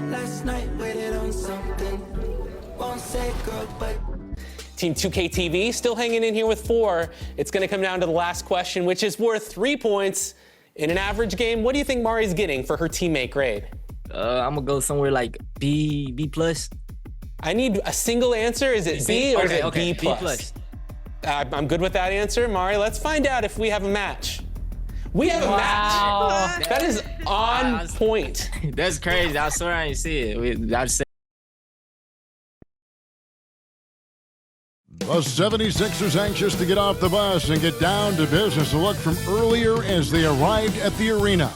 Last night waited on something. Won't say girl, but Team 2K TV still hanging in here with 4. It's going to come down to the last question, which is worth 3 points. In an average game, what do you think Mari's getting for her teammate grade? I'm gonna go somewhere like B plus. I need a single answer. Is it B or is it B plus? I'm good with that answer. Mari, let's find out if we have a match. We have a match. That is on point. That's crazy. I swear I ain't see it. I just The 76ers anxious to get off the bus and get down to business. A look from earlier as they arrived at the arena.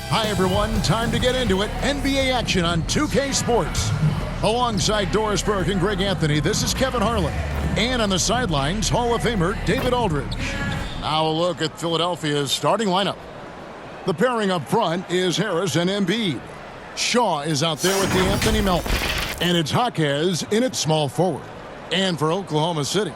Hi everyone, time to get into it. NBA action on 2K Sports. Alongside Doris Burke and Greg Anthony, this is Kevin Harlan. And on the sidelines, Hall of Famer David Aldridge. Now a look at Philadelphia's starting lineup. The pairing up front is Harris and Embiid. Shaw is out there with the Anthony Melton. And it's Jaquez in its small forward. And for Oklahoma City,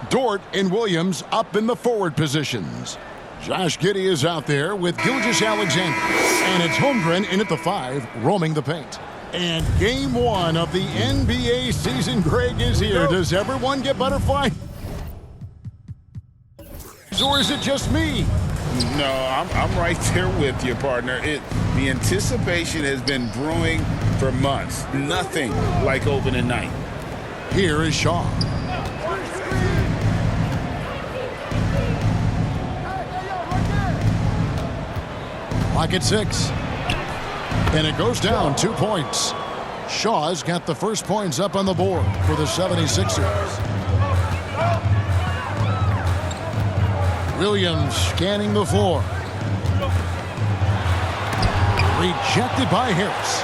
Dort and Williams up in the forward positions. Josh Giddey is out there with Gilgeous-Alexander. And it's Holmgren in at the 5, roaming the paint. And game 1 of the NBA season, Greg, is here. Does everyone get butterfly? Or is it just me? No, I'm right there with you, partner. The anticipation has been brewing for months. Nothing like opening night. Here is Shaw. Clock at 6. And it goes down 2 points. Shaw's got the first points up on the board for the 76ers. Williams scanning the floor. Rejected by Harris.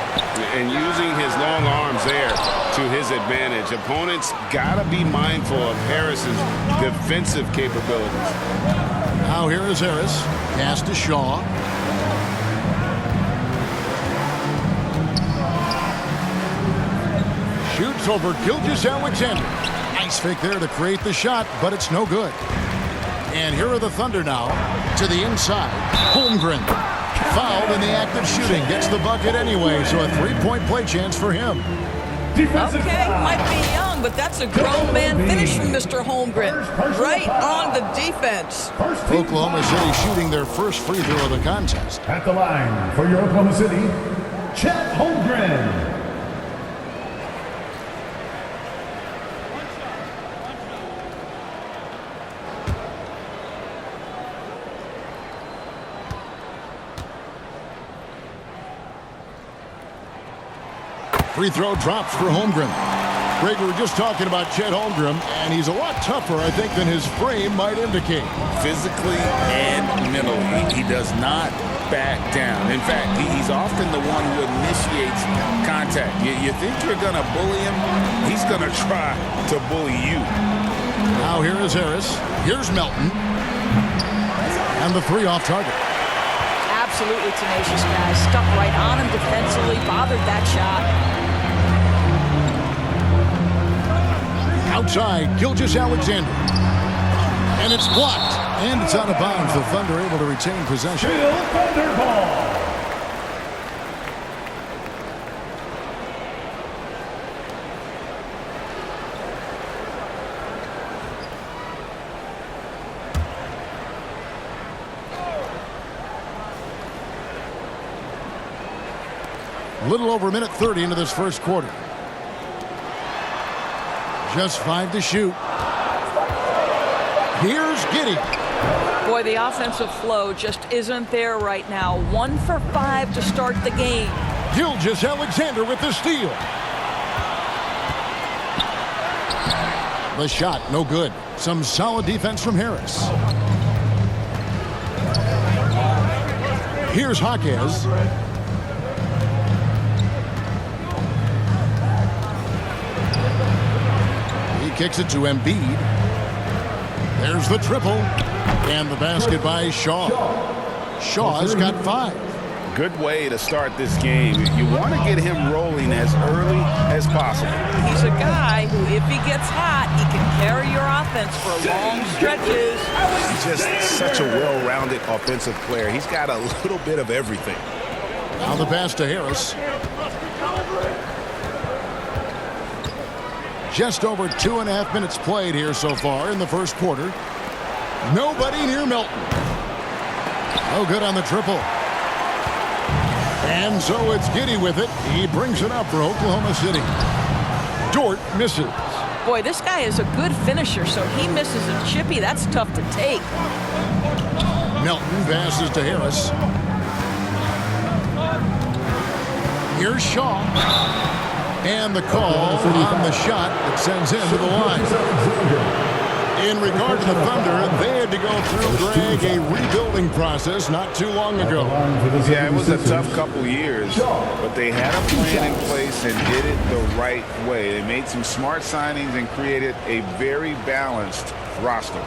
And using his long arms there to his advantage. Opponents got to be mindful of Harris's defensive capabilities. Now here is Harris. Pass to Shaw. Shoots over Gilgeous-Alexander. Nice fake there to create the shot, but it's no good. And here are the Thunder now to the inside. Holmgren fouled in the act of shooting. Gets the bucket anyway, so a 3-point play chance for him. Okay, might be young, but that's a grown man finish from Mr. Holmgren. Right on the defense. Oklahoma City shooting their first free throw of the contest. At the line for your Oklahoma City, Chet Holmgren. Free throw drops for Holmgren. Greg, we were just talking about Chet Holmgren, and he's a lot tougher, I think, than his frame might indicate. Physically and mentally, he does not back down. In fact, he's often the one who initiates contact. You think you're going to bully him? He's going to try to bully you. Now here is Harris. Here's Melton. And the 3 off target. Absolutely tenacious guy. Stuck right on him defensively. Bothered that shot. Outside, Gilgeous-Alexander. And it's blocked. And it's out of bounds. The Thunder able to retain possession. Thunder ball. Little over a minute 30 into this first quarter. Just 5 to shoot. Here's Giddey. Boy, the offensive flow just isn't there right now. 1 for 5 to start the game. Gilgeous-Alexander with the steal. The shot, no good. Some solid defense from Harris. Here's Jaquez. Kicks it to Embiid. There's the triple. And the basket by Shaw. Shaw's got 5. Good way to start this game. You want to get him rolling as early as possible. He's a guy who, if he gets hot, he can carry your offense for long stretches. He's just such a well-rounded offensive player. He's got a little bit of everything. Now the pass to Harris. Just over 2.5 minutes played here so far in the first quarter. Nobody near Melton. No good on the triple. And so it's Giddey with it. He brings it up for Oklahoma City. Dort misses. Boy, this guy is a good finisher, so he misses a chippy. That's tough to take. Melton passes to Harris. Here's Shaw. And the call on the shot that sends him to the line. In regard to the Thunder, they had to go through, Greg, a rebuilding process not too long ago. Yeah, it was a tough couple years, but they had a plan in place and did it the right way. They made some smart signings and created a very balanced roster.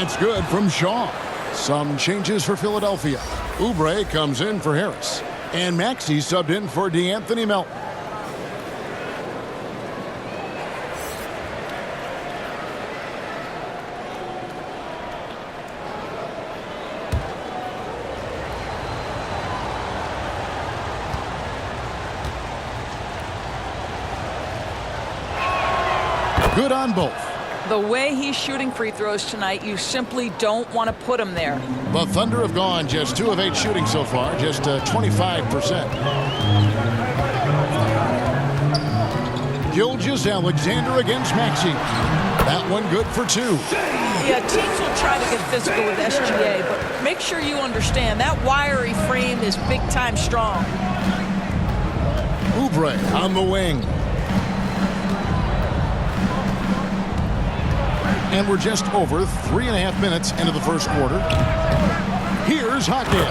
That's good from Shaw. Some changes for Philadelphia. Oubre comes in for Harris. And Maxey subbed in for DeAnthony Melton. Good on both. The way he's shooting free throws tonight, you simply don't want to put him there. The Thunder have gone just 2 of 8 shooting so far, just 25%. Gilgeous-Alexander against Maxey. That one good for 2. Yeah, teams will try to get physical with SGA, but make sure you understand that wiry frame is big-time strong. Oubre on the wing. And we're just over 3.5 minutes into the first quarter. Here's Hackett.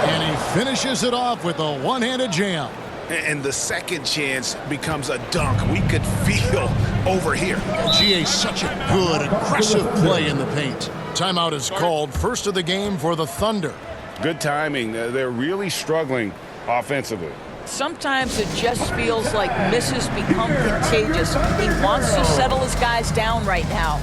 And he finishes it off with a one-handed jam. And the second chance becomes a dunk. We could feel over here. GA, such a good, aggressive play in the paint. Timeout is called. First of the game for the Thunder. Good timing. They're really struggling offensively. Sometimes it just feels like misses become contagious. He wants to settle his guys down right now.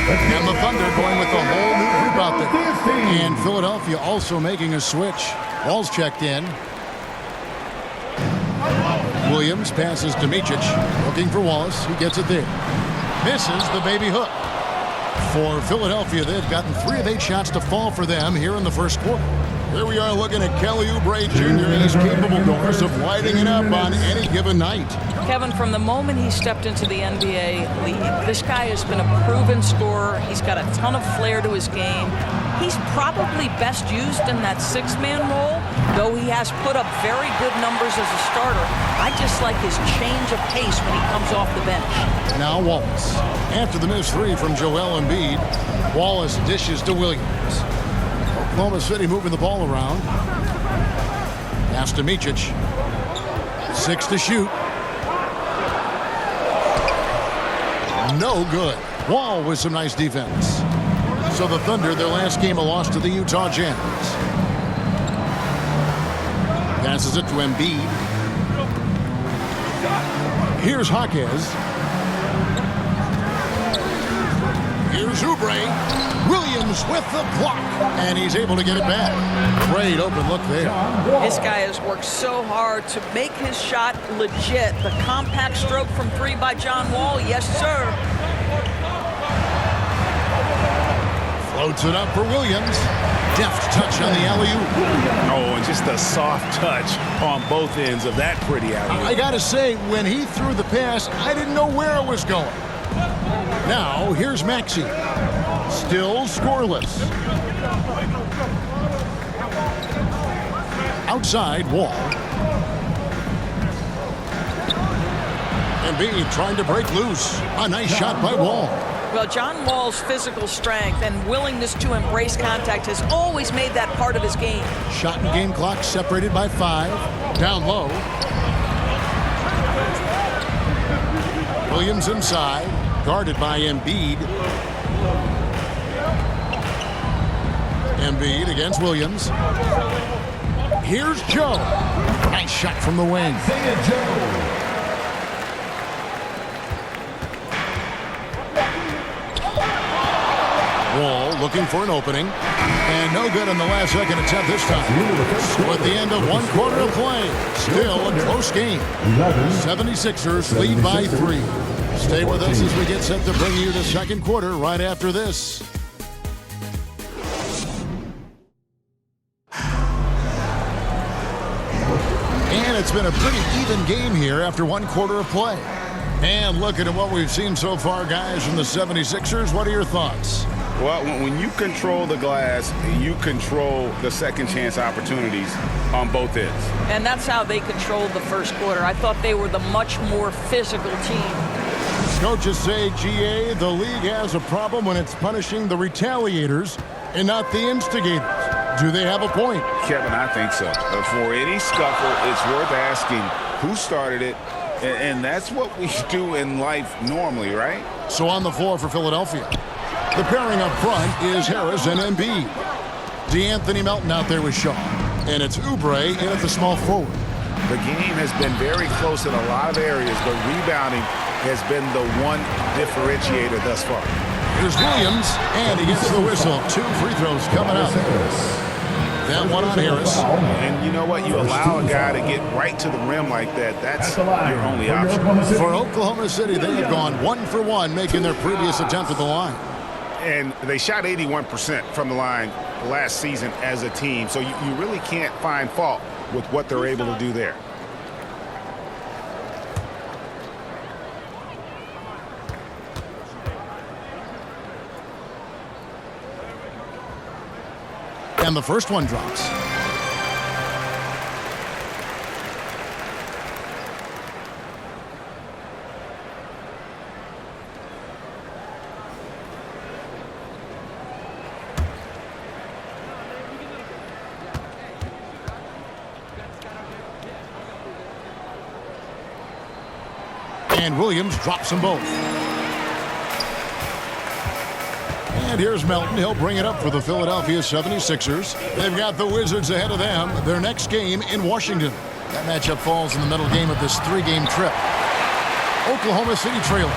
And the Thunder going with a whole new group out there. And Philadelphia also making a switch. Wall's checked in. Williams passes to Micic. Looking for Wallace. He gets it there. Misses the baby hook. For Philadelphia, they've gotten 3 of 8 shots to fall for them here in the first quarter. Here we are looking at Kelly Oubre Jr. He's capable, Doris, of lighting it up on any given night. Kevin, from the moment he stepped into the NBA league, this guy has been a proven scorer. He's got a ton of flair to his game. He's probably best used in that 6-man role, though he has put up very good numbers as a starter. I just like his change of pace when he comes off the bench. Now Wallace. After the missed 3 from Joel Embiid, Wallace dishes to Williams. Oklahoma City moving the ball around. Pass to Micic. 6 to shoot. No good. Wall with some nice defense. So the Thunder, their last game, a loss to the Utah Jazz. Passes it to Embiid. Here's Jaquez. Here's Oubre. Williams with the block, and he's able to get it back. Great open look there. This guy has worked so hard to make his shot legit. The compact stroke from 3 by John Wall, yes, sir. Floats it up for Williams. Deft touch on the alley-oop. Oh, and just a soft touch on both ends of that pretty alley-oop. I gotta say, when he threw the pass, I didn't know where it was going. Now, here's Maxey. Still scoreless. Outside, Wall. Embiid trying to break loose. A nice shot by Wall. Well, John Wall's physical strength and willingness to embrace contact has always made that part of his game. Shot and game clock separated by 5. Down low. Williams inside. Guarded by Embiid. Embiid against Williams. Here's Joe. Nice shot from the wing. Wall looking for an opening. And no good on the last second attempt this time. So at the end of 1 quarter of play, still a close game. 76ers lead by 3. Stay with us as we get set to bring you the second quarter right after this. And it's been a pretty even game here after 1 quarter of play. And looking at what we've seen so far, guys, from the 76ers, what are your thoughts? Well, when you control the glass, you control the second chance opportunities on both ends. And that's how they controlled the first quarter. I thought they were the much more physical team. Coaches say, GA, the league has a problem when it's punishing the retaliators and not the instigators. Do they have a point? Kevin, I think so. For any scuffle, it's worth asking who started it, and that's what we do in life normally, right? So on the floor for Philadelphia, the pairing up front is Harris and Embiid. DeAnthony Melton out there with Shaw, and it's Oubre in at the small forward. The game has been very close in a lot of areas, but rebounding has been the one differentiator thus far. Here's Williams, and he gets the whistle. 2 free throws coming up. That one on Harris. And you know what? You allow a guy to get right to the rim like that. That's your only option. For Oklahoma City, they have gone 1 for 1, making their previous attempt at the line. And they shot 81% from the line last season as a team. So you really can't find fault with what they're able to do there. And the first one drops. And Williams drops them both. And here's Melton. He'll bring it up for the Philadelphia 76ers. They've got the Wizards ahead of them. Their next game in Washington. That matchup falls in the middle game of this 3-game trip. Oklahoma City trailing.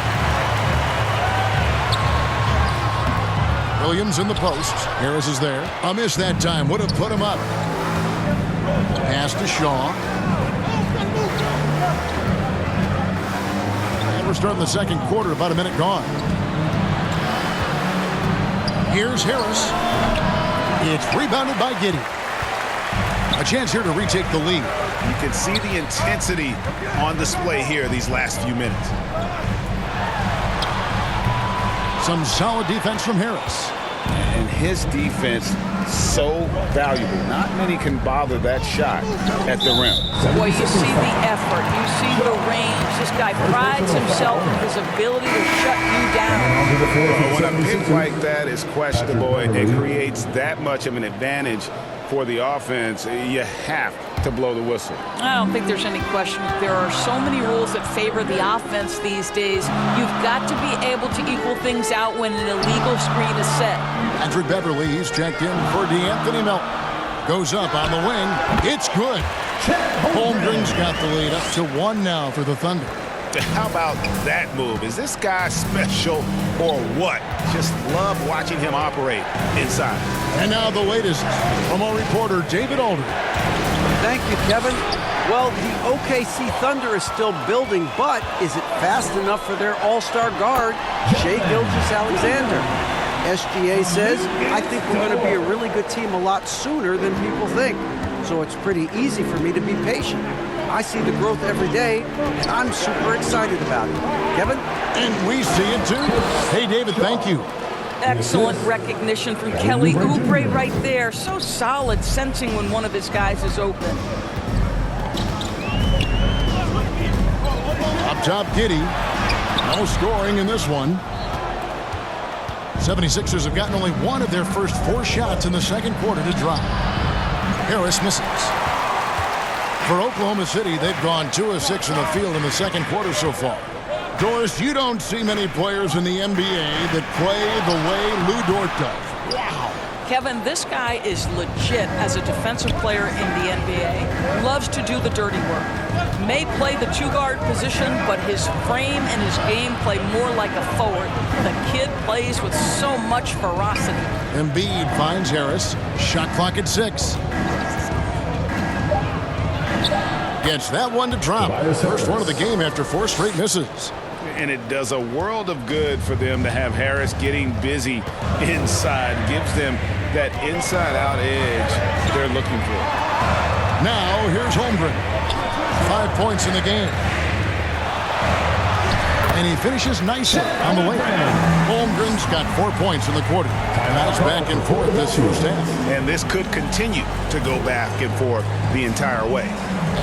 Williams in the post. Harris is there. A miss that time. Would have put him up. Pass to Shaw. And we're starting the second quarter. About a minute gone. Here's Harris. It's rebounded by Giddey. A chance here to retake the lead. You can see the intensity on display here these last few minutes. Some solid defense from Harris. And his defense so valuable. Not many can bother that shot at the rim. Boy, you see the effort. You see the range. This guy prides himself in his ability to shut you down. When a pick like that is questionable, it creates that much of an advantage for the offense. You have to blow the whistle. I don't think there's any question. There are so many rules that favor the offense these days. You've got to be able to equal things out when an illegal screen is set. Patrick Beverly, he's checked in for DeAnthony Melton. Goes up on the wing. It's good. Holmgren's got the lead up to 1 now for the Thunder. How about that move? Is this guy special or what? Just love watching him operate inside. And now the latest from our reporter, David Alder. Thank you, Kevin. Well, the OKC Thunder is still building, but is it fast enough for their all-star guard, Shai Gilgeous-Alexander? SGA says, I think we're going to be a really good team a lot sooner than people think. So it's pretty easy for me to be patient. I see the growth every day, and I'm super excited about it. Kevin? And we see it too. Hey, David, thank you. Excellent recognition from Kelly Oubre right there. So solid, sensing when one of his guys is open. Up top, Giddey. No scoring in this one. 76ers have gotten only one of their first 4 shots in the second quarter to drop. Harris misses. For Oklahoma City, they've gone 2 of 6 in the field in the second quarter so far. Doris, you don't see many players in the NBA that play the way Lou Dort does. Wow. Kevin, this guy is legit as a defensive player in the NBA. Loves to do the dirty work. May play the 2-guard position, but his frame and his game play more like a forward. The kid plays with so much ferocity. Embiid finds Harris. Shot clock at 6. Gets that one to drop. First one of the game after 4 straight misses. And it does a world of good for them to have Harris getting busy inside. Gives them that inside-out edge they're looking for. Now, here's Holmgren. 5 points in the game. And he finishes nicely on the way. Holmgren's got 4 points in the quarter. Nice back and forth this first half. And this could continue to go back and forth the entire way.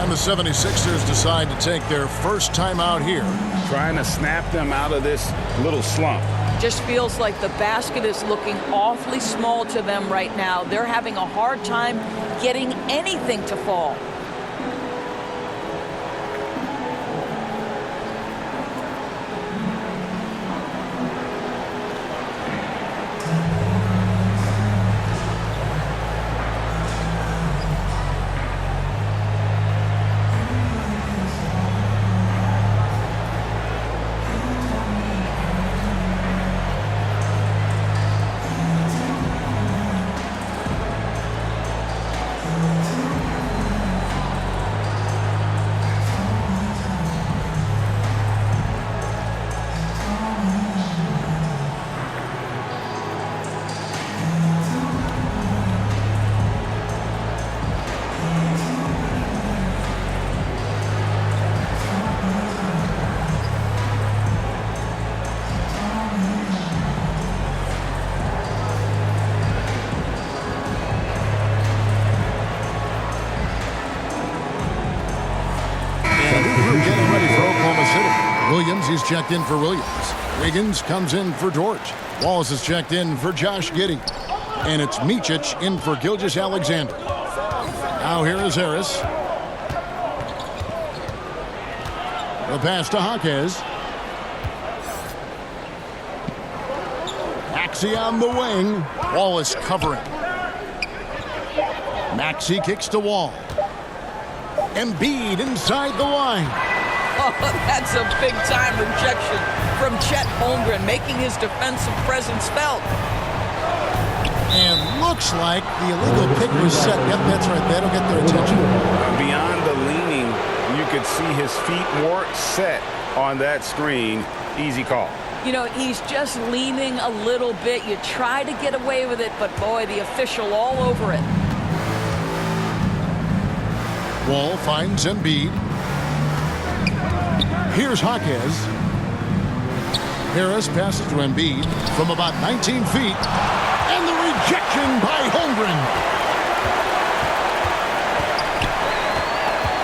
And the 76ers decide to take their first time out here. Trying to snap them out of this little slump. Just feels like the basket is looking awfully small to them right now. They're having a hard time getting anything to fall. Williams, he's checked in for Williams. Wiggins comes in for Dort. Wallace is checked in for Josh Giddey. And it's Micic in for Gilgeous-Alexander. Now here is Harris. The pass to Jaquez. Maxey on the wing. Wallace covering. Maxey kicks to Wall. Embiid inside the line. Oh, that's a big-time rejection from Chet Holmgren, making his defensive presence felt. And looks like the illegal pick was set. Yep, that's right. That'll get their attention. Beyond the leaning, you could see his feet more set on that screen. Easy call. You know, he's just leaning a little bit. You try to get away with it, but boy, the official all over it. Wall finds Embiid. Here's Jaquez. Harris passes to Embiid from about 19 feet. And the rejection by Holmgren.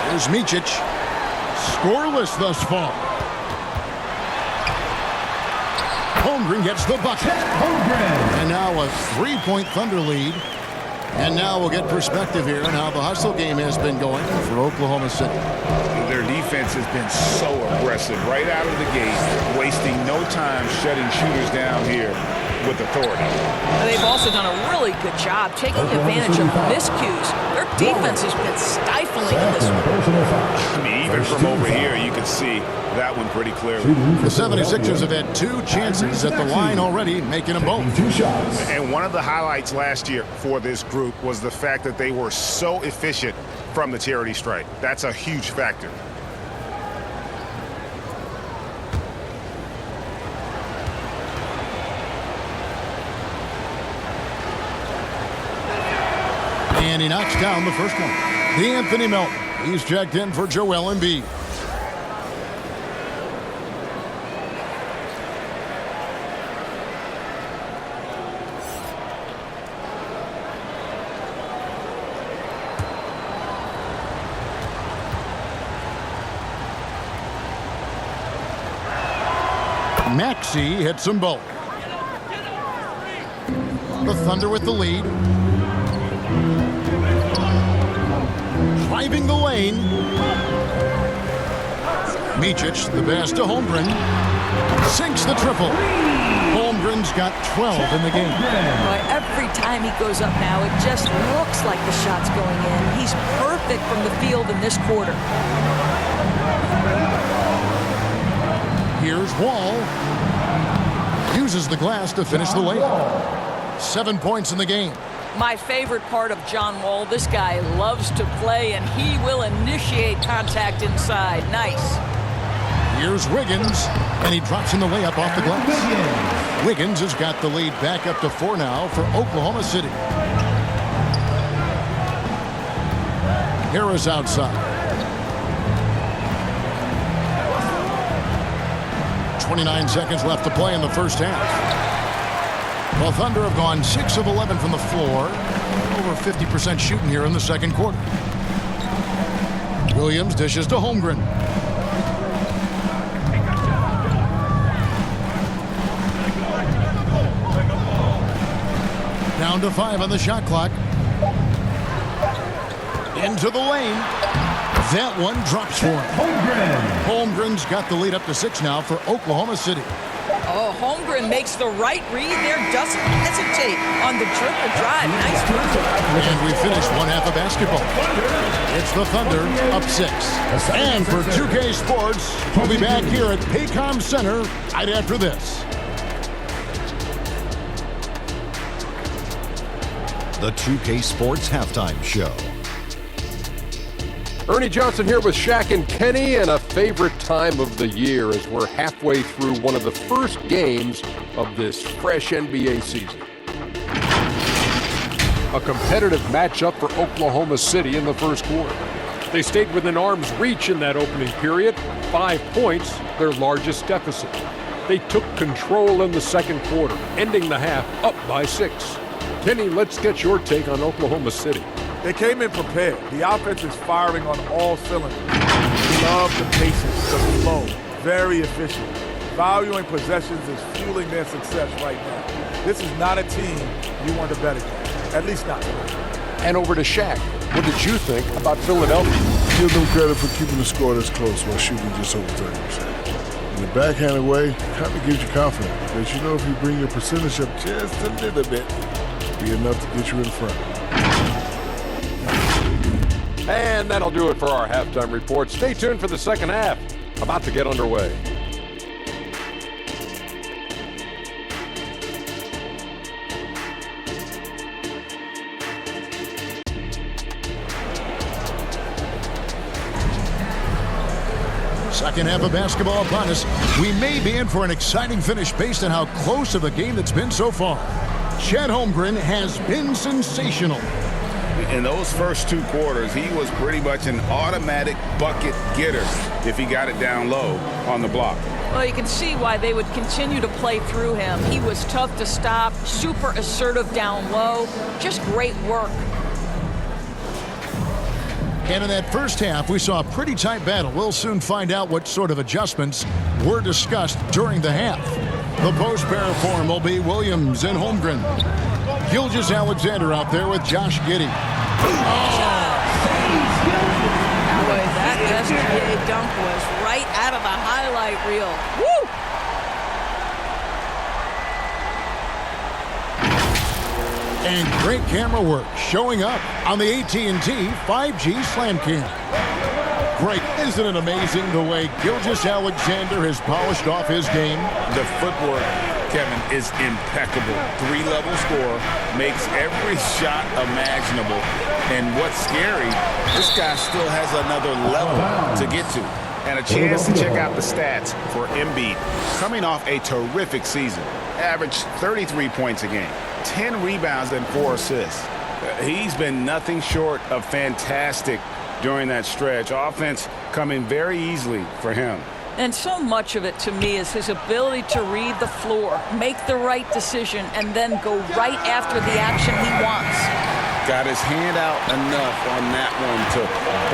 Here's Micic. Scoreless thus far. Holmgren gets the bucket. And now a 3-point Thunder lead. And now we'll get perspective here on how the hustle game has been going for Oklahoma City. Their defense has been so aggressive right out of the gate, wasting no time shutting shooters down here. with authority. They've also done a really good job taking advantage of miscues. Their defense has been stifling in this one. I mean, even from over here, you can see that one pretty clearly. The 76ers have had 2 chances at the line already, making them both. 2 shots. And one of the highlights last year for this group was the fact that they were so efficient from the charity stripe. That's a huge factor. And he knocks down the first one. D'Anthony Melton. He's checked in for Joel Embiid. Maxey hits them both. The Thunder with the lead. Driving the lane. Micic, the pass to Holmgren. Sinks the triple. Holmgren's got 12 in the game. Boy, every time he goes up now, it just looks like the shot's going in. He's perfect from the field in this quarter. Here's Wall. Uses the glass to finish the layup. 7 points in the game. My favorite part of John Wall, this guy loves to play, and he will initiate contact inside. Nice. Here's Wiggins, and he drops in the layup off the glass. Wiggins has got the lead back up to 4 now for Oklahoma City. Harris outside. 29 seconds left to play in the first half. The Thunder have gone 6 of 11 from the floor. Over 50% shooting here in the second quarter. Williams dishes to Holmgren. Down to 5 on the shot clock. Into the lane. That one drops for him. Holmgren's got the lead up to 6 now for Oklahoma City. Oh, Holmgren makes the right read there, doesn't hesitate on the dribble drive. Nice move. And we finish one half of basketball. It's the Thunder up 6. And for 2K Sports, we'll be back here at Paycom Center right after this. The 2K Sports Halftime Show. Ernie Johnson here with Shaq and Kenny, and a favorite time of the year as we're halfway through one of the first games of this fresh NBA season. A competitive matchup for Oklahoma City in the first quarter. They stayed within arm's reach in that opening period, 5 points, their largest deficit. They took control in the second quarter, ending the half up by 6. Kenny, let's get your take on Oklahoma City. They came in prepared. The offense is firing on all cylinders. Love the patience, the flow. Very efficient. Valuing possessions is fueling their success right now. This is not a team you want to bet against. At least not tonight. And over to Shaq. What did you think about Philadelphia? Give them credit for keeping the score this close while shooting just over 30%. In the backhanded way, kind of gives you confidence that you know if you bring your percentage up just a little bit, be enough to get you in front. And that'll do it for our halftime report. Stay tuned for the second half. About to get underway. Second half of basketball upon us. We may be in for an exciting finish based on how close of a game that's been so far. Chet Holmgren has been sensational. In those first 2 quarters, he was pretty much an automatic bucket getter if he got it down low on the block. Well, you can see why they would continue to play through him. He was tough to stop, super assertive down low. Just great work. And in that first half, we saw a pretty tight battle. We'll soon find out what sort of adjustments were discussed during the half. The post pair form will be Williams and Holmgren. Gilgeous-Alexander out there with Josh Giddey. Boy, that SGA dunk was right out of the highlight reel. Woo! And great camera work showing up on the AT&T 5G Slam Cam. Greg, isn't it amazing the way Gilgeous-Alexander has polished off his game? The footwork, Kevin, is impeccable. 3-level score, makes every shot imaginable. And what's scary, this guy still has another level to get to. And a chance to check out the stats for Embiid. Coming off a terrific season. Averaged 33 points a game, 10 rebounds and 4 assists. He's been nothing short of fantastic during that stretch. Offense coming very easily for him. And so much of it, to me, is his ability to read the floor, make the right decision, and then go right after the action he wants. Got his hand out enough on that one to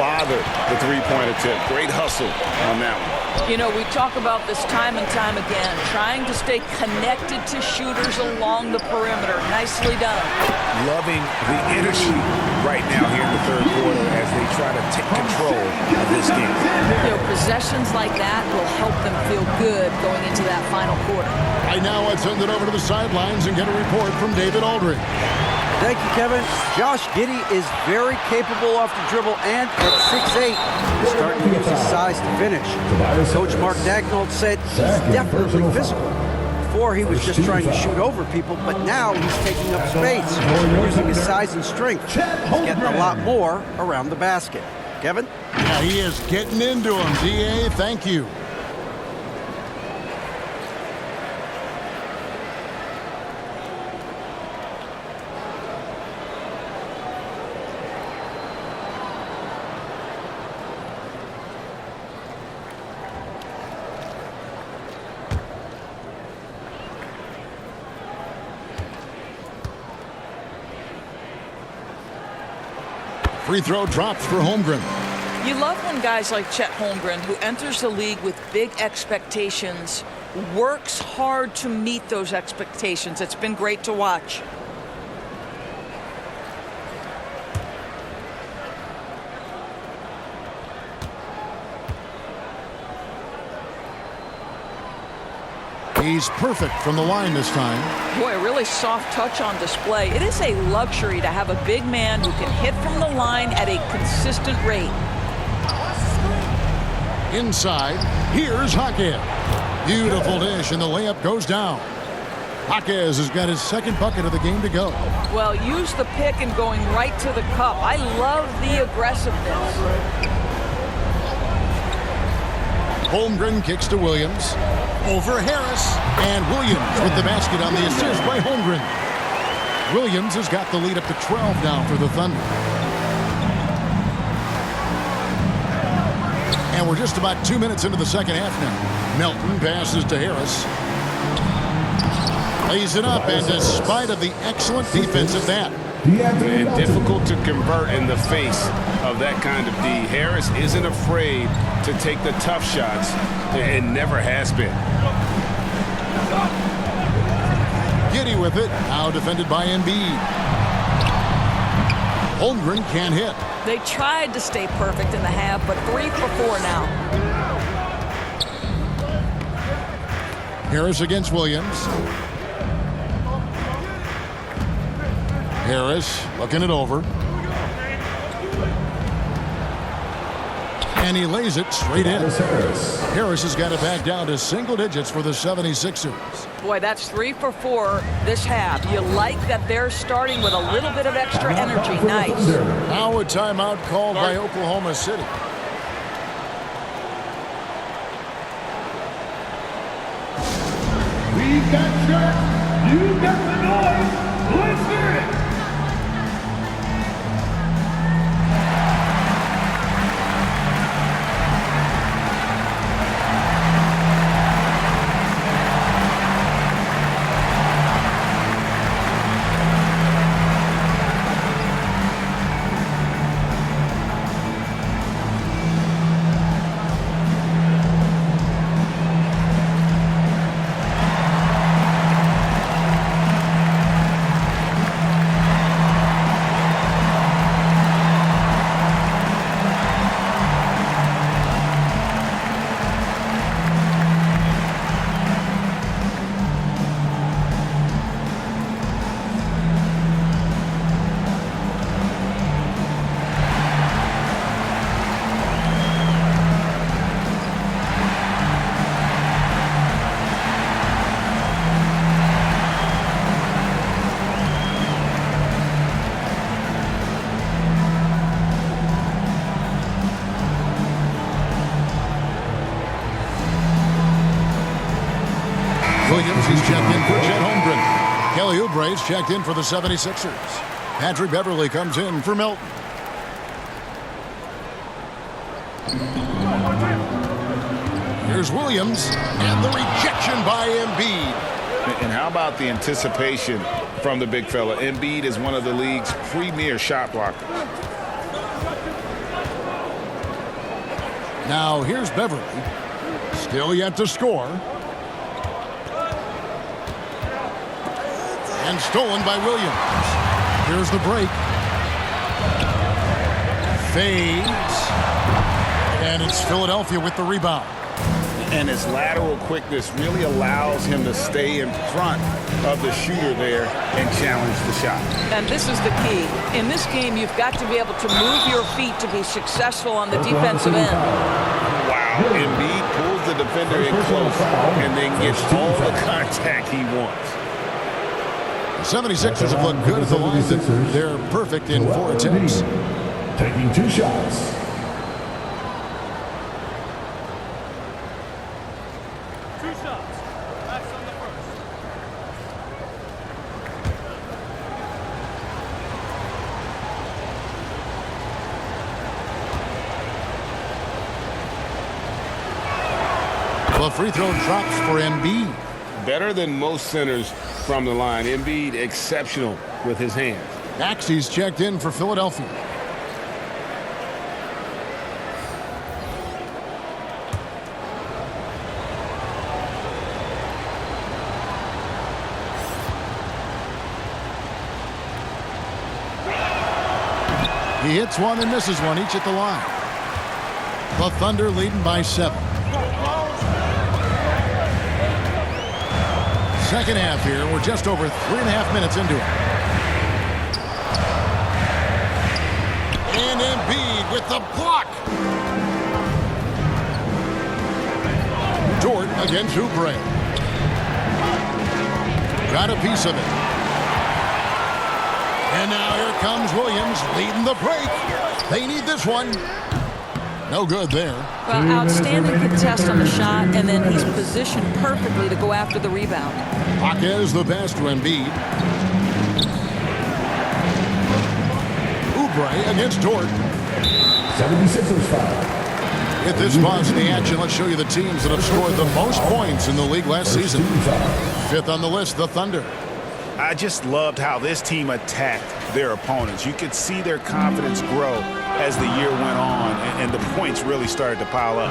bother the three-point attempt. Great hustle on that one. You know, we talk about this time and time again, trying to stay connected to shooters along the perimeter. Nicely done. Loving the energy right now here in the third quarter as they try to take control of this game. You know, possessions like that will help them feel good going into that final quarter. Right now, let's send it over to the sidelines and get a report from David Aldridge. Thank you, Kevin. Josh Giddey is very capable off the dribble, and at 6'8", he's starting to use his size to finish. Coach Mark Daigneault said he's definitely physical. Before, he was just trying to shoot over people, but now he's taking up space, using his size and strength. He's getting a lot more around the basket. Kevin? Yeah, he is getting into him. DA, thank you. Free throw drops for Holmgren. You love when guys like Chet Holmgren, who enters the league with big expectations, works hard to meet those expectations. It's been great to watch. He's perfect from the line this time. Boy, a really soft touch on display. It is a luxury to have a big man who can hit from the line at a consistent rate. Inside, here's Jaquez. Beautiful dish, and the layup goes down. Jaquez has got his second bucket of the game to go. Well, use the pick and going right to the cup. I love the aggressiveness. Holmgren kicks to Williams. Over Harris. And Williams with the basket on the assist by Holmgren. Williams has got the lead up to 12 now for the Thunder. And we're just about 2 minutes into the second half now. Melton passes to Harris. Lays it up, and despite of the excellent defense at that. And difficult to convert in the face of that kind of D. Harris isn't afraid to take the tough shots and never has been. Giddey with it, now defended by Embiid. Holmgren can't hit. They tried to stay perfect in the half, but 3 for 4 now. Harris against Williams. Harris looking it over. And he lays it straight in. Harris has got it back down to single digits for the 76ers. Boy, that's 3 for 4 this half. You like that they're starting with a little bit of extra energy. Nice. Now a timeout called by Oklahoma City. We've got church. You've got the noise. Let's hear it. Oubre's checked in for the 76ers. Patrick Beverley comes in for Milton. Here's Williams, and the rejection by Embiid. And how about the anticipation from the big fella? Embiid is one of the league's premier shot blockers. Now here's Beverley. Still yet to score. And stolen by Williams. Here's the break. Fades. And it's Philadelphia with the rebound. And his lateral quickness really allows him to stay in front of the shooter there and challenge the shot. And this is the key. In this game, you've got to be able to move your feet to be successful on the defensive end. Wow. Embiid pulls the defender in close and then gets all the contact he wants. The 76ers have looked good at the line. They're perfect in 4 attempts. Taking 2 shots. The free throw drops for Embiid. Better than most centers from the line. Embiid exceptional with his hands. Maxey's checked in for Philadelphia. He hits one and misses one, each at the line. The Thunder leading by 7. Second half here. We're just over 3.5 minutes into it. And Embiid with the block. Dort against Oubre. Got a piece of it. And now here comes Williams leading the break. They need this one. No good there. Well, outstanding contest on the shot, and then he's positioned perfectly to go after the rebound. Jaquez the pass to Embiid. Oubre against Dort. 76ers foul. Hit this pause in the action. Let's show you the teams that have scored the most points in the league last season. 5th on the list, the Thunder. I just loved how this team attacked their opponents. You could see their confidence grow as the year went on, and the points really started to pile up.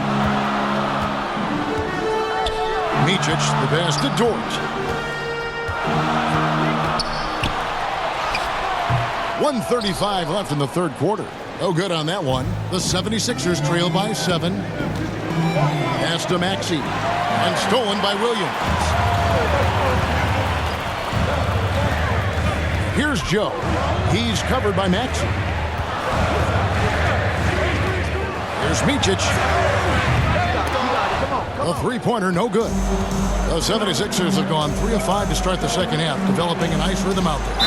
Micic, the pass to Dort. 1:35 left in the third quarter. No good on that one. The 76ers trail by 7. Pass to Maxey. And stolen by Williams. Here's Joe. He's covered by Maxey. Here's Micic. A three-pointer, no good. The 76ers have gone 3 of 5 to start the second half, developing a nice rhythm out there.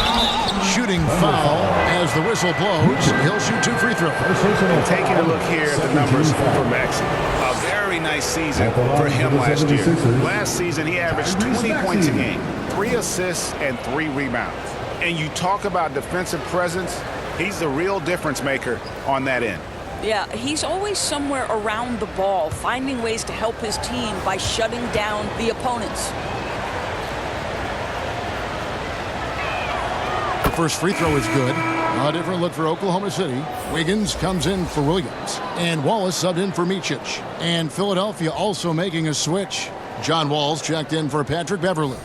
Shooting foul as the whistle blows. He'll shoot 2 free throws. And taking a look here at the numbers for Maxey. A very nice season for him last year. Last season, he averaged 20 points a game, 3 assists, and 3 rebounds. And you talk about defensive presence, he's the real difference maker on that end. Yeah, he's always somewhere around the ball, finding ways to help his team by shutting down the opponents. The first free throw is good. A different look for Oklahoma City. Wiggins comes in for Williams. And Wallace subbed in for Micic. And Philadelphia also making a switch. John Wall's checked in for Patrick Beverley.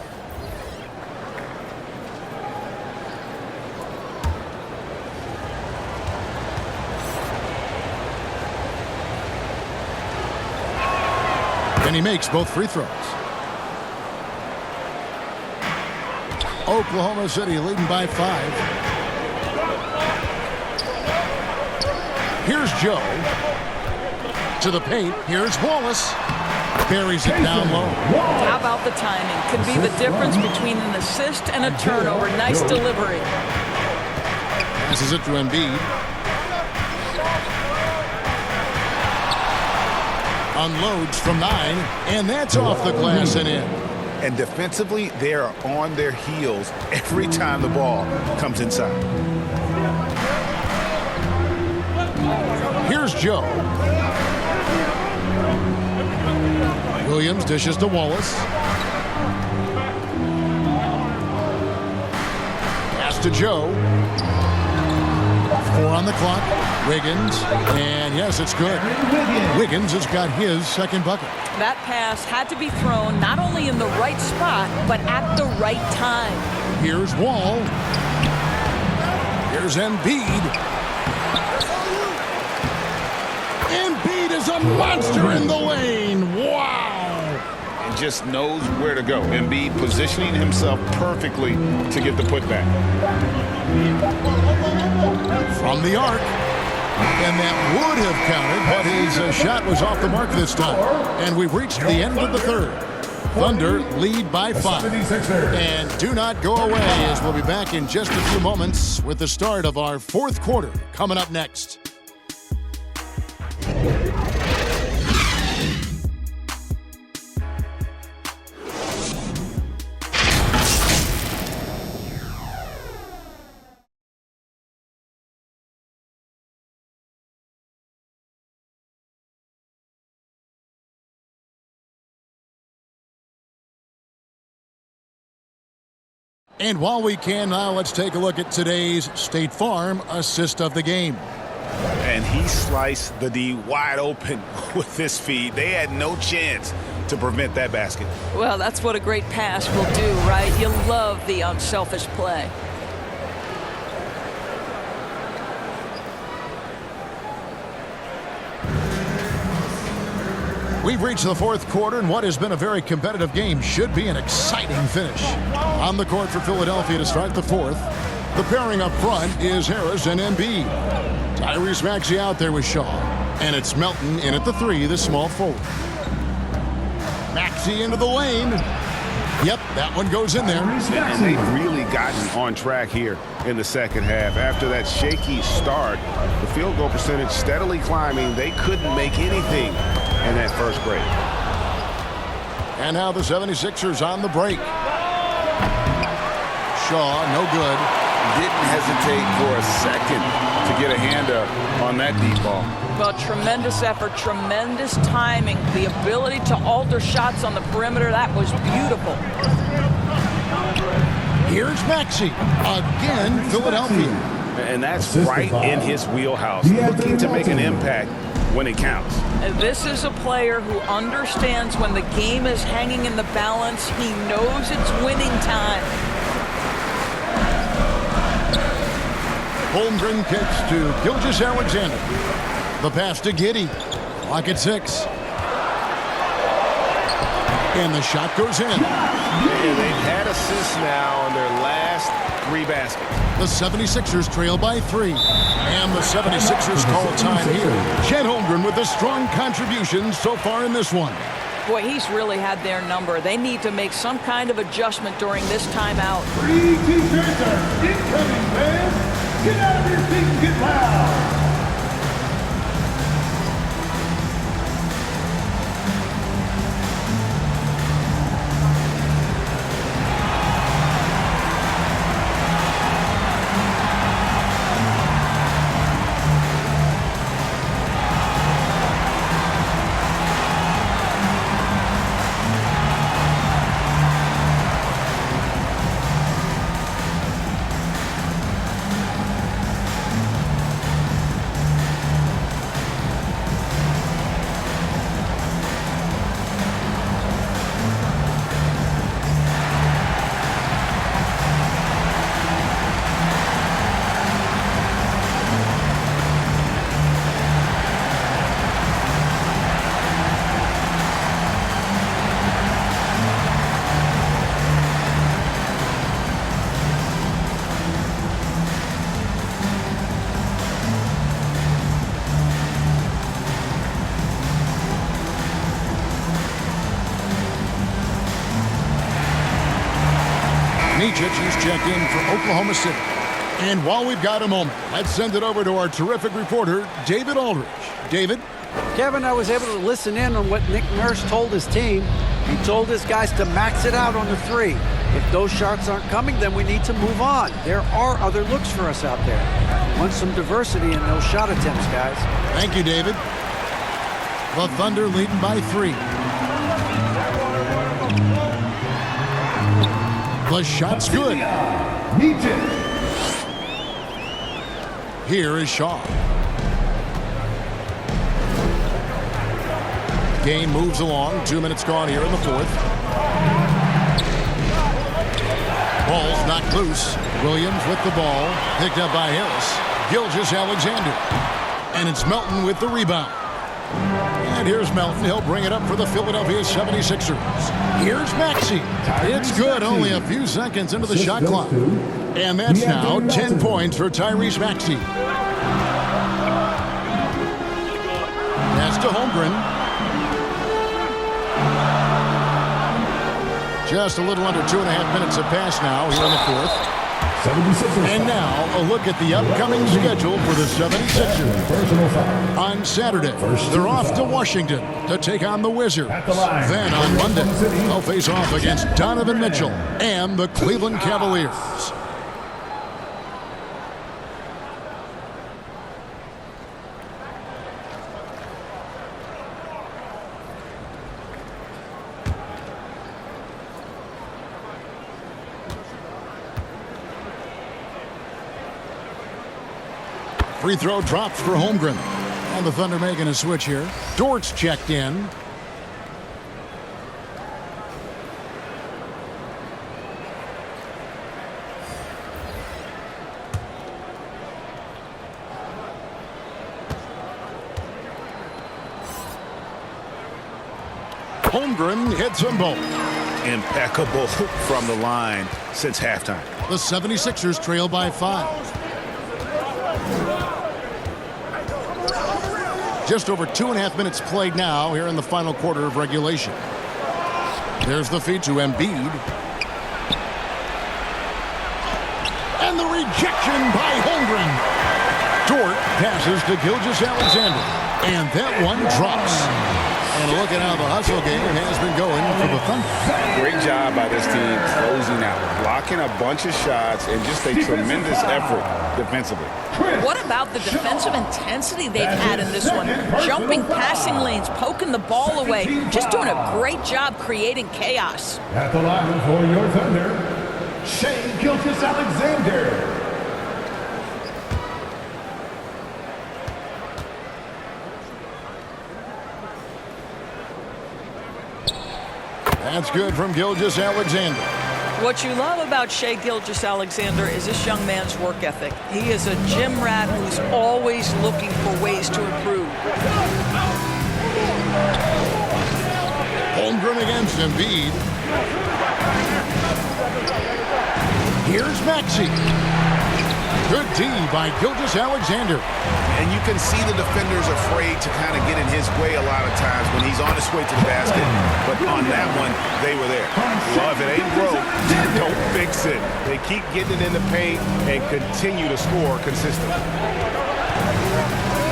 And he makes both free throws. Oklahoma City leading by 5. Here's Joe. To the paint. Here's Wallace. Buries it down low. How about the timing? Could be the difference between an assist and a turnover. Nice delivery. Passes it to Embiid. Unloads from 9, and that's off the glass and in. And defensively, they are on their heels every time the ball comes inside. Here's Joe. Williams dishes to Wallace. Pass to Joe. 4 on the clock. Wiggins. And yes, it's good. Wiggins has got his second bucket. That pass had to be thrown not only in the right spot, but at the right time. Here's Wall. Here's Embiid. Embiid is a monster in the lane. Wow. And just knows where to go. Embiid positioning himself perfectly to get the putback. From the arc. And that would have counted, but his shot was off the mark this time. And we've reached the end of the third. Thunder lead by 5. And do not go away, as we'll be back in just a few moments with the start of our fourth quarter coming up next. And while we can now, let's take a look at today's State Farm assist of the game. And he sliced the D wide open with this feed. They had no chance to prevent that basket. Well, that's what a great pass will do, right? You love the unselfish play. We've reached the fourth quarter, and what has been a very competitive game should be an exciting finish. On the court for Philadelphia to start the fourth. The pairing up front is Harris and Embiid. Tyrese Maxey out there with Shaw. And it's Melton in at the 3, the small forward. Maxey into the lane. Yep, that one goes in there. And they've really gotten on track here in the second half. After that shaky start, the field goal percentage steadily climbing. They couldn't make anything in that first break. And now the 76ers on the break. Shaw, no good. Didn't hesitate for a second to get a hand up on that deep ball. Well, tremendous effort, tremendous timing. The ability to alter shots on the perimeter, that was beautiful. Here's Maxey. Again, Philadelphia. And that's right in his wheelhouse. Looking to make an impact when it counts. This is a player who understands when the game is hanging in the balance. He knows it's winning time. Holmgren kicks to Gilgeous-Alexander. The pass to Giddey. Clock at 6. And the shot goes in. Yeah, they've had assists now on their last 3 baskets. The 76ers trail by 3. And the 76ers call time here. Chet Holmgren with a strong contribution so far in this one. Boy, he's really had their number. They need to make some kind of adjustment during this timeout. 3 T-shirts are incoming, fans. Get out of your seat and get loud. He's checked in for Oklahoma City. And while we've got a moment, let's send it over to our terrific reporter, David Aldridge. David? Kevin, I was able to listen in on what Nick Nurse told his team. He told his guys to max it out on the 3. If those shots aren't coming, then we need to move on. There are other looks for us out there. We want some diversity in those shot attempts, guys. Thank you, David. The Thunder leading by 3. The shot's good. Here is Shaw. Game moves along. 2 minutes gone here in the 4th. Ball's knocked loose. Williams with the ball. Picked up by Harris. Gilgeous-Alexander. And it's Melton with the rebound. And here's Melton. He'll bring it up for the Philadelphia 76ers. Here's Maxey. It's good. Only a few seconds into the shot clock. And that's now 10 points for Tyrese Maxey. Pass to Holmgren. Just a little under 2.5 minutes have passed now here in the 4th. And now a look at the upcoming schedule for the 76ers. On Saturday, they're off to Washington to take on the Wizards. Then on Monday, they'll face off against Donovan Mitchell and the Cleveland Cavaliers. Free throw drops for Holmgren. And the Thunder making a switch here. Dort's checked in. Holmgren hits them both. Impeccable from the line since halftime. The 76ers trail by 5. Just over 2.5 minutes played now here in the final quarter of regulation. There's the feed to Embiid. And the rejection by Holmgren. Dort passes to Gilgeous-Alexander. And that one drops. And look at how the hustle game has been going for the Thunder. Great job by this team closing out, blocking a bunch of shots, and just a tremendous effort defensively. What about the defensive intensity they've had in this one? Jumping passing lanes, poking the ball away, just doing a great job creating chaos. At the line for your Thunder, Shai Gilgeous-Alexander. That's good from Gilgeous-Alexander. What you love about Shai Gilgeous-Alexander is this young man's work ethic. He is a gym rat who's always looking for ways to improve. Holmgren against Embiid. Here's Maxey. Good D by Gilgeous-Alexander. And you can see the defenders afraid to kind of get in his way a lot of times when he's on his way to the basket. But on that one, they were there. Well, if it ain't broke, don't fix it. They keep getting it in the paint and continue to score consistently.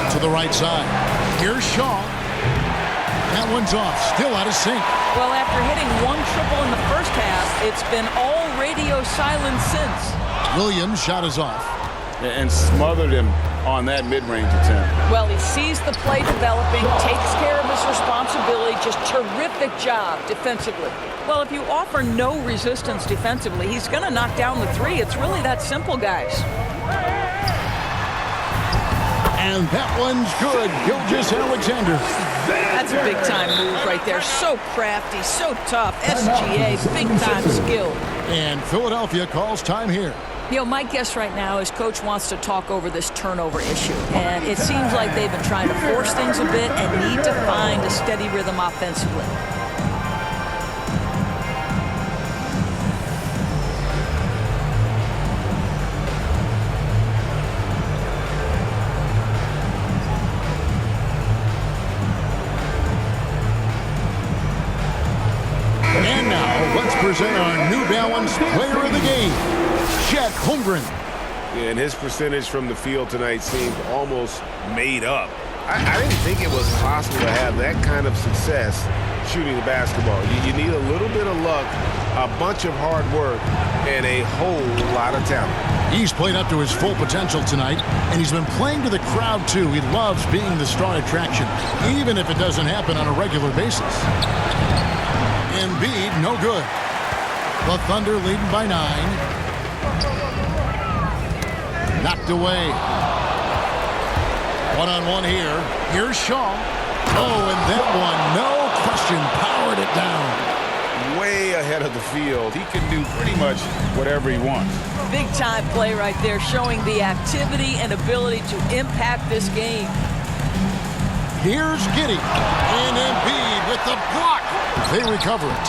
To the right side. Here's Shaw. That one's off. Still out of sync. Well, after hitting one triple in the first half, it's been all radio silence since. Williams' shot is off. And smothered him on that mid-range attempt. Well, he sees the play developing, takes care of his responsibility, just terrific job defensively. Well, if you offer no resistance defensively, he's going to knock down the 3. It's really that simple, guys. And that one's good. Gilgeous-Alexander. That's a big-time move right there. So crafty, so tough. SGA, big-time skill. And Philadelphia calls time here. You know, my guess right now is Coach wants to talk over this turnover issue. And it seems like they've been trying to force things a bit and need to find a steady rhythm offensively. And now, let's present our New Balance Player of the Game, Chet Holmgren. And his percentage from the field tonight seemed almost made up. I didn't think it was possible to have that kind of success shooting the basketball. You need a little bit of luck, a bunch of hard work, and a whole lot of talent. He's played up to his full potential tonight, and he's been playing to the crowd, too. He loves being the star attraction, even if it doesn't happen on a regular basis. Embiid, no good. The Thunder leading by 9. Knocked away. One-on-one here. Here's Shaw. Oh, and that one, no question, powered it down. Way ahead of the field. He can do pretty much whatever he wants. Big time play right there, showing the activity and ability to impact this game. Here's Giddey. And Embiid with the block. They recover it.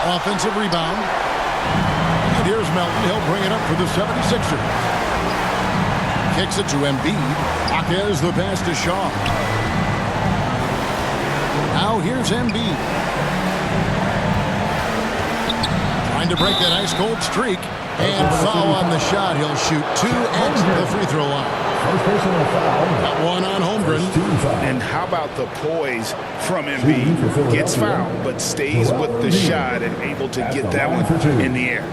Offensive rebound. And here's Melton. He'll bring it up for the 76ers. Kicks it to Embiid. Jaquez the pass to Shaw. Now here's Embiid. Trying to break that ice cold streak. And foul on the shot. He'll shoot 2 at the free throw line. That one on Holmgren. And how about the poise from Embiid? Gets fouled, but stays with the shot and able to get that one in the air.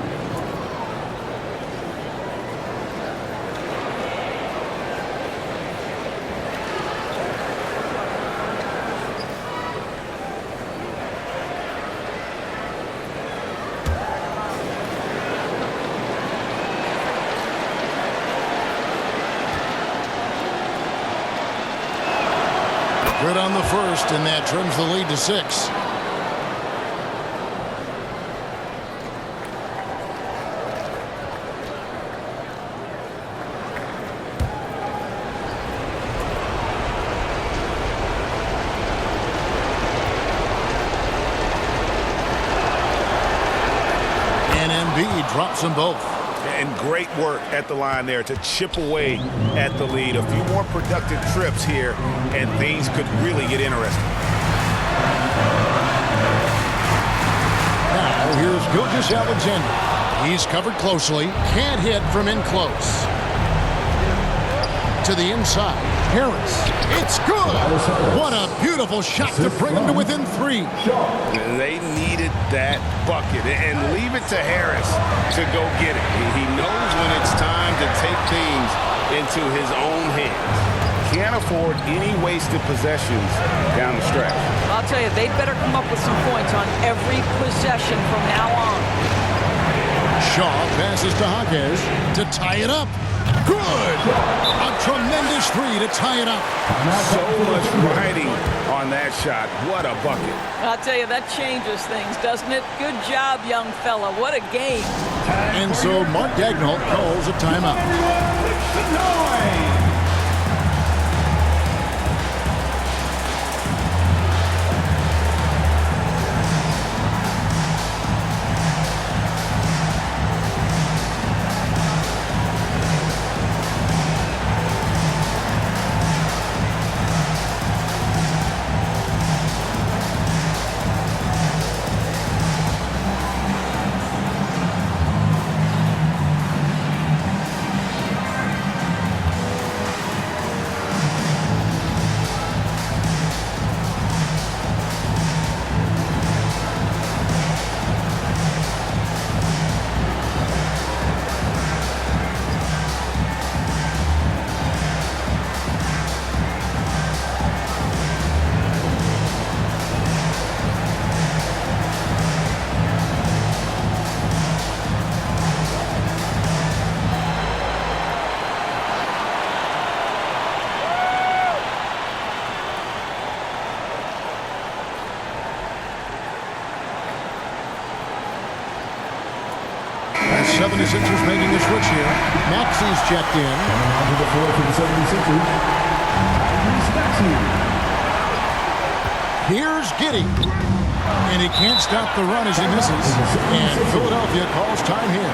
Good on the first, and that trims the lead to 6. And Embiid drops them both. And great work at the line there to chip away at the lead. A few more productive trips here, and things could really get interesting. Now here's Gilgeous-Alexander. He's covered closely. Can't hit from in close. To the inside. Harris. It's good. What a beautiful shot to bring him to within 3. They needed that bucket, and leave it to Harris to go get it. He knows when it's time to take things into his own hands. Can't afford any wasted possessions down the stretch. I'll tell you, they'd better come up with some points on every possession from now on. Shaw passes to Jaquez to tie it up. Good! A tremendous 3 to tie it up. So much riding on that shot. What a bucket. I'll tell you, that changes things, doesn't it? Good job, young fella. What a game. And so Mark Daigneault calls a timeout. The 76ers making a switch here. Maxi's checked in. On to the floor for the 76ers. Here's Giddey. And he can't stop the run as he misses. And Philadelphia calls time here.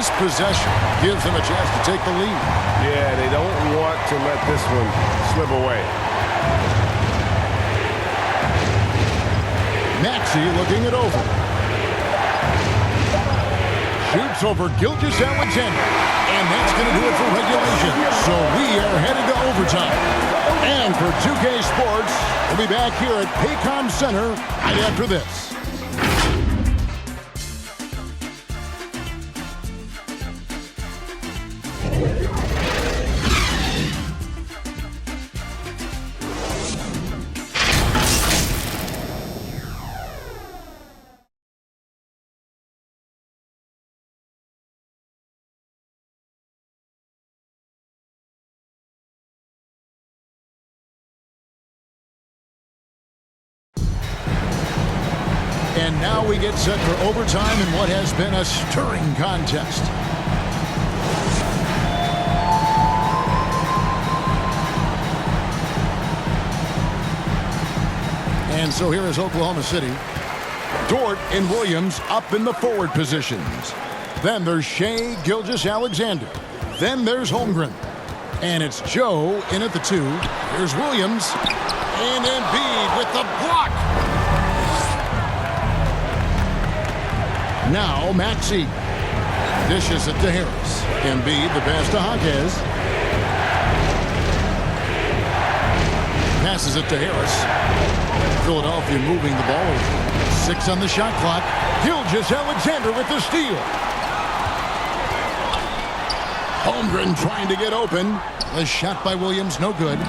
This possession gives them a chance to take the lead. Yeah, they don't want to let this one slip away. Maxey looking it over. Shoots over Gilgeous-Alexander. And that's going to do it for regulation. So we are headed to overtime. And for 2K Sports, we'll be back here at Paycom Center right after this. And now we get set for overtime in what has been a stirring contest. And so here is Oklahoma City. Dort and Williams up in the forward positions. Then there's Shai Gilgeous-Alexander. Then there's Holmgren. And it's Joe in at the 2. Here's Williams. And Embiid with the block. Now Maxey dishes it to Harris. Embiid the pass to Jaquez. Passes it to Harris. Philadelphia moving the ball over. 6 on the shot clock. Gilgeous-Alexander with the steal. Holmgren trying to get open. The shot by Williams, no good.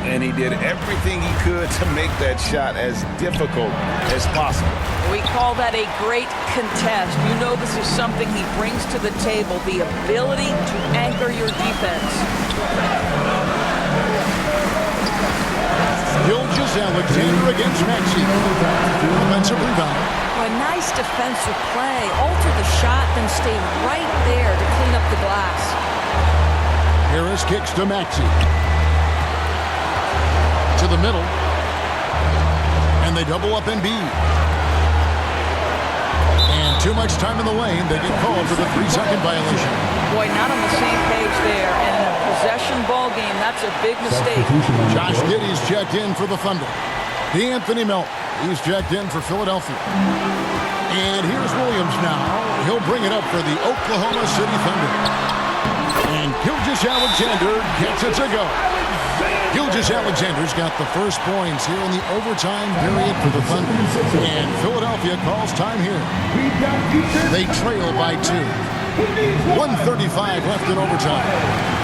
And he did everything he could to make that shot as difficult as possible. We call that a great contest. You know this is something he brings to the table, the ability to anchor your defense. Gilgeous-Alexander against Maxey. Offensive rebound. A nice defensive play. Alter the shot, then stay right there to clean up the glass. Harris kicks to Maxey. To the middle. And they double up Embiid. And too much time in the lane. They get called for the 3-second violation. Boy, not on the same page there. And in a possession ball game, that's a big mistake. Josh Giddey's checked in for the Thunder. D'Anthony Melton, he's checked in for Philadelphia. And here's Williams now. He'll bring it up for the Oklahoma City Thunder. And Gilgeous-Alexander gets it to go. Gilgeous-Alexander's got the first points here in the overtime period for the Thunder. And Philadelphia calls time here. They trail by 2. 1:35 left in overtime.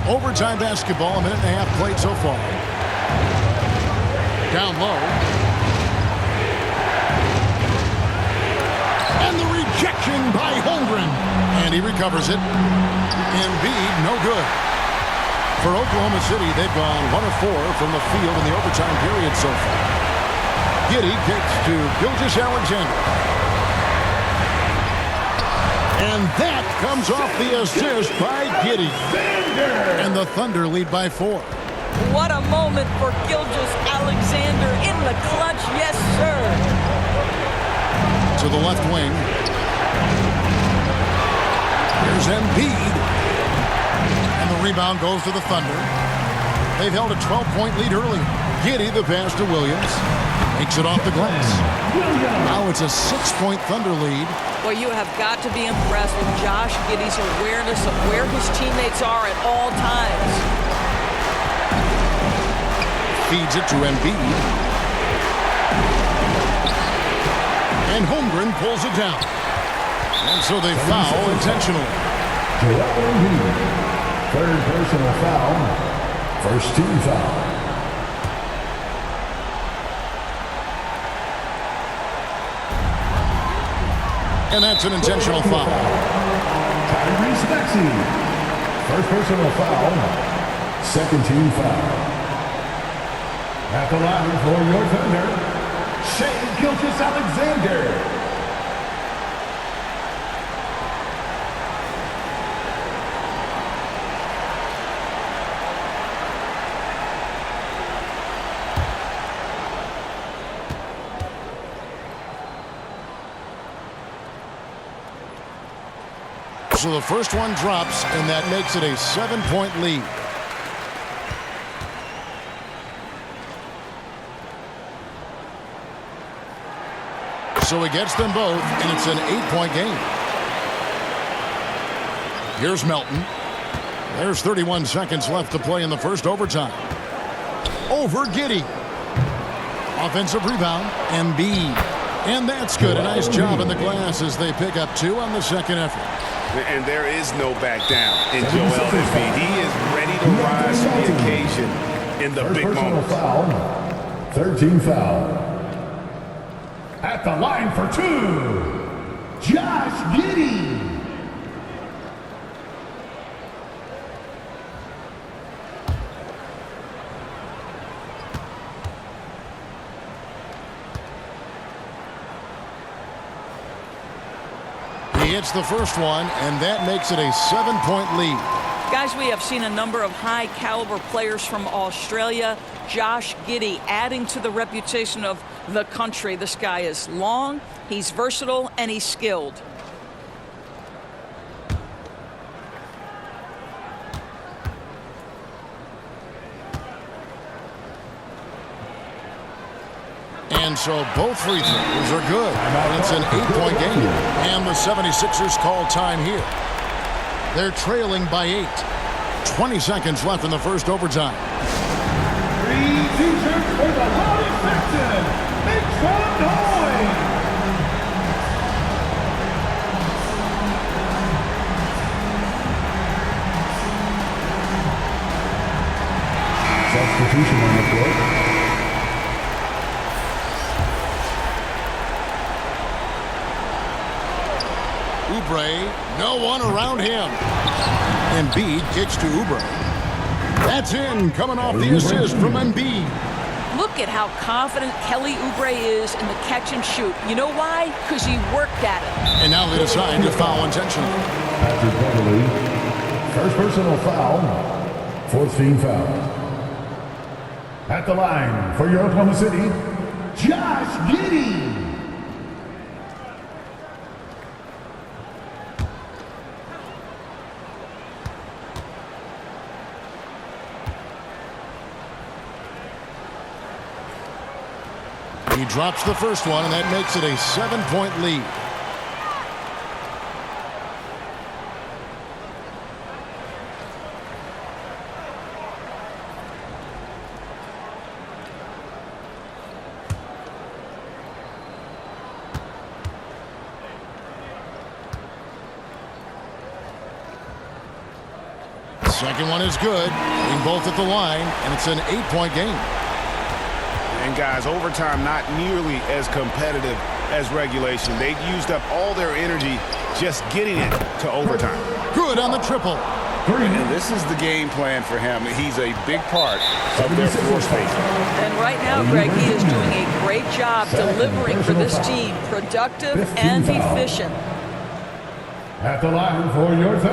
Overtime basketball, a minute and a half played so far. Down low. And the rejection by Holmgren. And he recovers it. Embiid, no good. For Oklahoma City, they've gone 1 of 4 from the field in the overtime period so far. Giddey kicks to Gilgeous-Alexander. And that comes off the assist by Giddey. And the Thunder lead by 4. What a moment for Gilgeous-Alexander in the clutch. Yes, sir. To the left wing. Here's Embiid. And the rebound goes to the Thunder. They've held a 12-point lead earlier. Giddey, the pass to Williams. Makes it off the glass. Now it's a 6-point Thunder lead. Well, you have got to be impressed with Josh Giddey's awareness of where his teammates are at all times. Feeds it to Embiid. And Holmgren pulls it down. And so they foul intentionally. Third personal foul. First team foul. And that's an intentional foul. Tyrese Maxey. First personal foul. Second team foul. At the line for your Thunder, Shea Gilgeous-Alexander. So the first one drops, and that makes it a 7-point lead. So he gets them both, and it's an 8-point game. Here's Melton. There's 31 seconds left to play in the first overtime. Over Giddey. Offensive rebound, Embiid. And that's good. A nice job in the glass as they pick up 2 on the second effort. And there is no back down in Joel Embiid. He is ready to rise to the occasion in the big moments. 13 foul. At the line for 2, Josh Giddey. He hits the first one, and that makes it a 7-point lead. Guys, we have seen a number of high-caliber players from Australia. Josh Giddey adding to the reputation of the country. This guy is long, he's versatile, and he's skilled. And so both free throws are good. And it's an 8-point game. And the 76ers call time here. They're trailing by 8. 20 seconds left in the first overtime. 3 t-shirts for the Larry Sexton. Make some noise. Substitution on the court. Oubre, no one around him. Embiid kicks to Oubre. That's in, coming off the assist from Embiid. Look at how confident Kelly Oubre is in the catch and shoot. You know why? Because he worked at it. And now they decide to foul intentionally. Patrick Beverly, first personal foul, 4th team foul. At the line for your Oklahoma City, Josh Giddey. He drops the first one, and that makes it a 7-point lead. The second one is good. Being both at the line, and it's an 8-point game. And guys, overtime not nearly as competitive as regulation. They've used up all their energy just getting it to overtime. Good on the triple. And this is the game plan for him. He's a big part of their floor space. And right now, Greg, he is doing a great job delivering for this team. Productive and efficient. At the line for your